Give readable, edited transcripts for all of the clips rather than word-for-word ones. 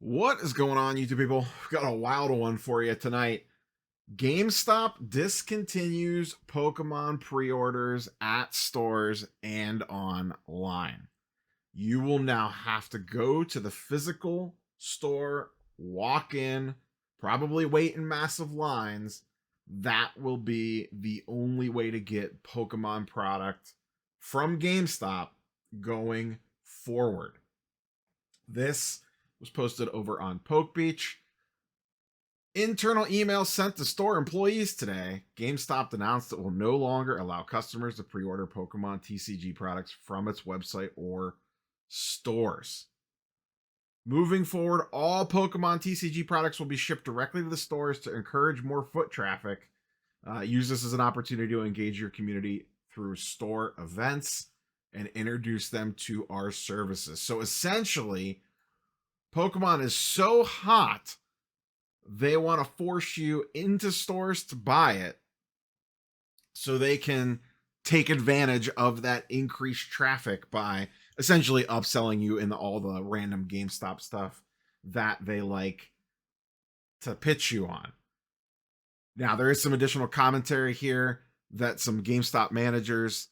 What is going on, YouTube people? We've got a wild one for you tonight. GameStop discontinues Pokemon pre-orders at stores and online. You will now have to go to the physical store, walk in, probably wait in massive lines. That will be the only way to get Pokemon product from GameStop going forward. This was posted over on Poke Beach. Internal email sent to store employees today. GameStop announced it will no longer allow customers to pre-order Pokemon TCG products from its website or stores. Moving forward, all Pokemon TCG products will be shipped directly to the stores to encourage more foot traffic. Use this as an opportunity to engage your community through store events and introduce them to our services. So essentially, Pokemon is so hot, they want to force you into stores to buy it so they can take advantage of that increased traffic by essentially upselling you in all the random GameStop stuff that they like to pitch you on. Now, there is some additional commentary here that some GameStop managers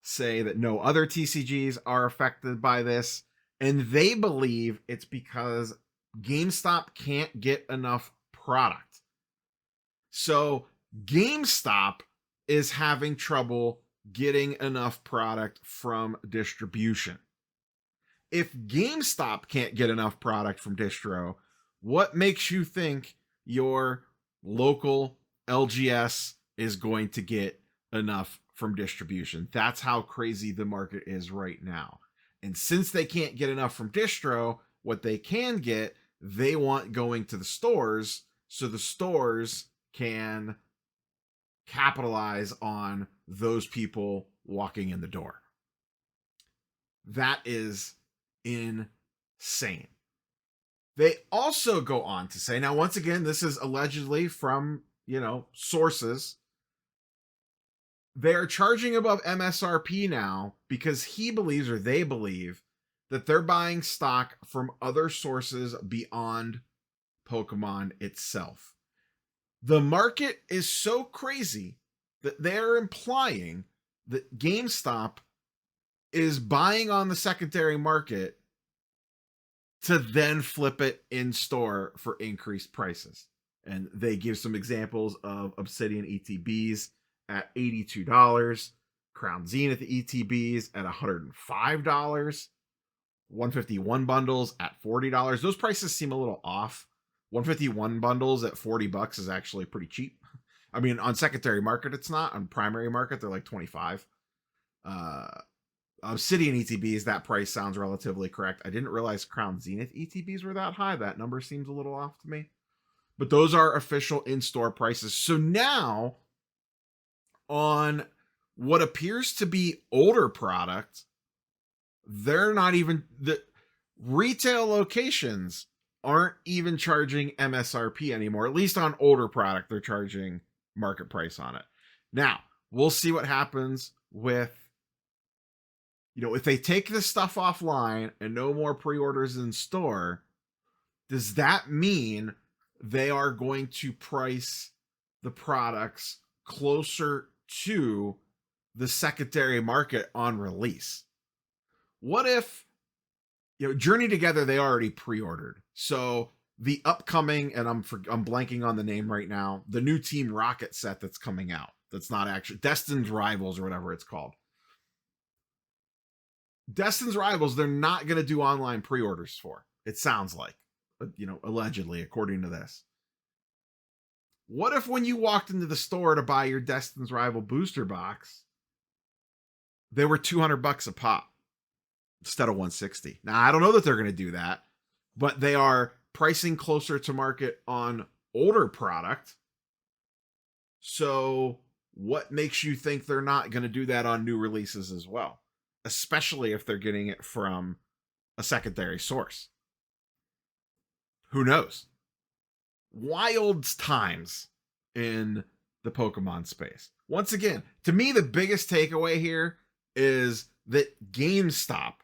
say that no other TCGs are affected by this. And they believe it's because GameStop can't get enough product. So GameStop is having trouble getting enough product from distribution. If GameStop can't get enough product from distro, what makes you think your local LGS is going to get enough from distribution? That's how crazy the market is right now. And since they can't get enough from distro, what they can get, they want going to the stores so the stores can capitalize on those people walking in the door. That is insane. They also go on to say, now, once again, this is allegedly from, sources. They're charging above MSRP now because he believes, or they believe, that they're buying stock from other sources beyond Pokemon itself. The market is so crazy that they're implying that GameStop is buying on the secondary market to then flip it in store for increased prices. And they give some examples of Obsidian ETBs at $82, Crown Zenith ETBs at $105, 151 bundles at $40. Those prices seem a little off. 151 bundles at $40 is actually pretty cheap. I mean, on secondary market, it's not. On primary market, they're like 25. Obsidian ETBs, that price sounds relatively correct. I didn't realize Crown Zenith ETBs were that high. That number seems a little off to me. But those are official in-store prices. So now, on what appears to be older product, they're not even, the retail locations aren't even charging MSRP anymore. At least on older product, they're charging market price on it. Now, we'll see what happens with, if they take this stuff offline and no more pre-orders in store. Does that mean they are going to price the products closer to the secondary market on release? What if, Journey Together, they already pre-ordered. So the upcoming, and I'm blanking on the name right now, the new Team Rocket set that's coming out, that's not actually Destin's Rivals or whatever it's called. Destin's Rivals, they're not going to do online pre-orders for, it sounds like, allegedly, according to this. What if when you walked into the store to buy your Destin's Rival booster box, they were $200 a pop instead of $160? Now, I don't know that they're going to do that, but they are pricing closer to market on older product. So what makes you think they're not going to do that on new releases as well? Especially if they're getting it from a secondary source. Who knows? Wild times in the Pokemon space. Once again, to me, the biggest takeaway here is that GameStop,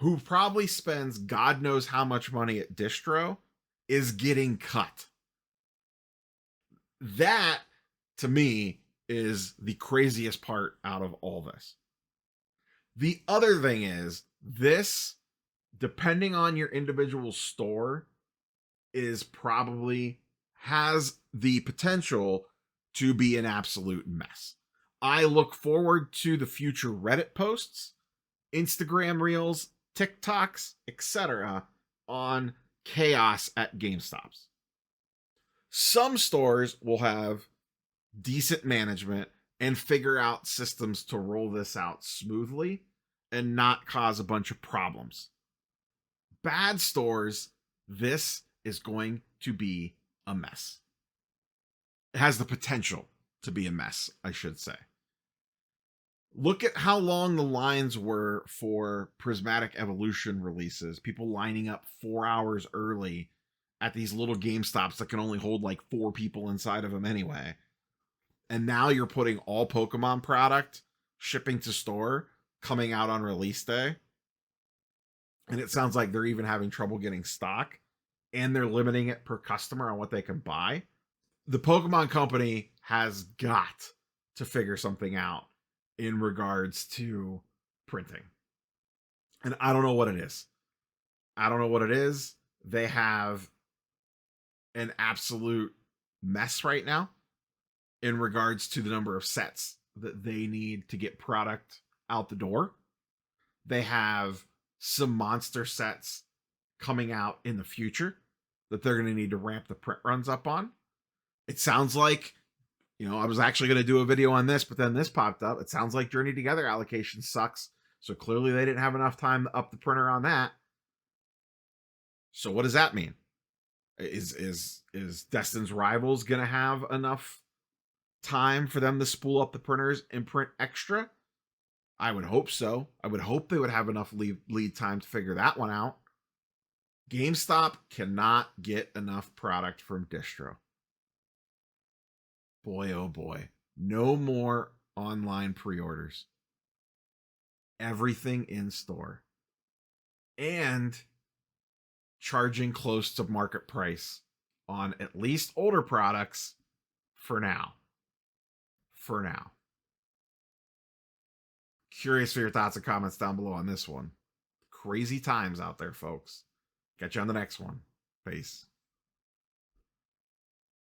who probably spends God knows how much money at distro, is getting cut. That, to me, is the craziest part out of all this. The other thing is, this, depending on your individual store, is probably has the potential to be an absolute mess. I look forward to the future Reddit posts, Instagram reels, TikToks, etc. on chaos at GameStops. Some stores will have decent management and figure out systems to roll this out smoothly and not cause a bunch of problems. Bad stores, this is going to be a mess. It has the potential to be a mess, I should say. Look at how long the lines were for Prismatic Evolution releases. People lining up 4 hours early at these little GameStops that can only hold like 4 people inside of them anyway. And now you're putting all Pokemon product shipping to store coming out on release day. And it sounds like they're even having trouble getting stock, and they're limiting it per customer on what they can buy. The Pokemon Company has got to figure something out in regards to printing. And I don't know what it is. I don't know what it is. They have an absolute mess right now in regards to the number of sets that they need to get product out the door. They have some monster sets coming out in the future that they're going to need to ramp the print runs up on. It sounds like, I was actually going to do a video on this, but then this popped up. It sounds like Journey Together allocation sucks. So clearly they didn't have enough time to up the printer on that. So what does that mean? Is Destin's Rivals going to have enough time for them to spool up the printers and print extra? I would hope so. I would hope they would have enough lead time to figure that one out. GameStop cannot get enough product from distro. Boy, oh boy. No more online pre-orders. Everything in store. And charging close to market price on at least older products for now. For now. Curious for your thoughts and comments down below on this one. Crazy times out there, folks. Catch you on the next one. Peace.